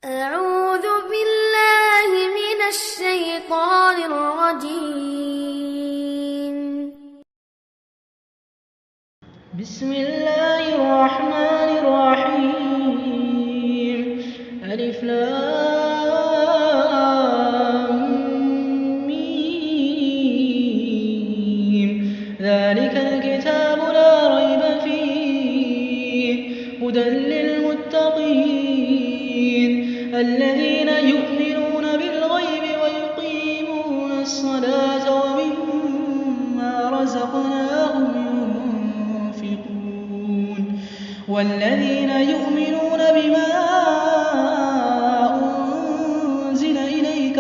أعوذ بالله من الشيطان الرجيم. بسم الله الرحمن الرحيم. ألف لام ميم. ذلك الكتاب لا ريب فيه هدى للمتقين الذين يؤمنون بالغيب ويقيمون الصلاة ومما رزقناهم ينفقون والذين يؤمنون بما أنزل إليك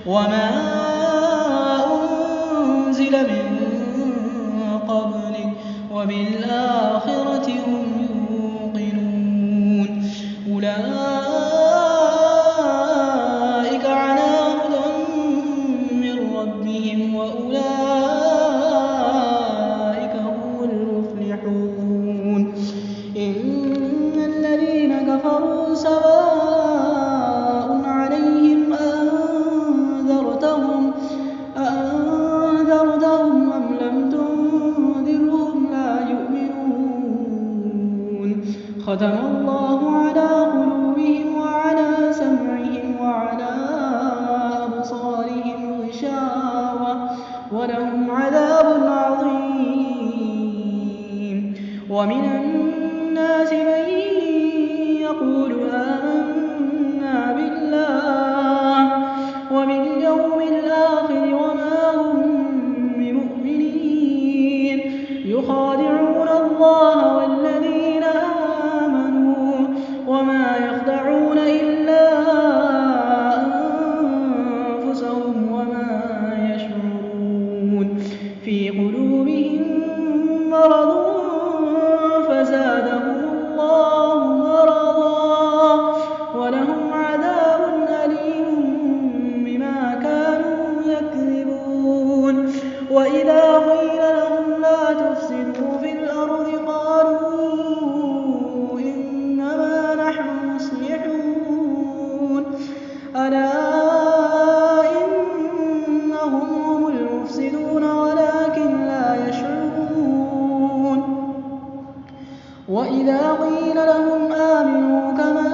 وما أنزل من قبلك وبالآخرة هم يوقنون أولئك على هدى من ربهم وأولئك هم المفلحون. إن الذين كفروا سواء عليهم أأنذرتهم أم لم تنذرهم لا يؤمنون. ختم الله على قلوبهم وعلى سمعهم وعلى أبصارهم غشاوة ولهم عذاب عظيم. ومن الناس من يقول آمنا بالله وباليوم الآخر وما هم بمؤمنين يخادعون الله والذين آمنوا وما يخدعون إلا أنفسهم وما يشعرون. في قلوبهم مرض فزادهم الله مرضا ولهم عذاب أليم بما كانوا يكذبون. وإذا قيل لهم لا تفسدوا في الأرض قالوا إنما نحن مصلحون ألا إنهم هم المفسدون ولكن لا يشعرون. وإذا قيل لهم آمنوا كما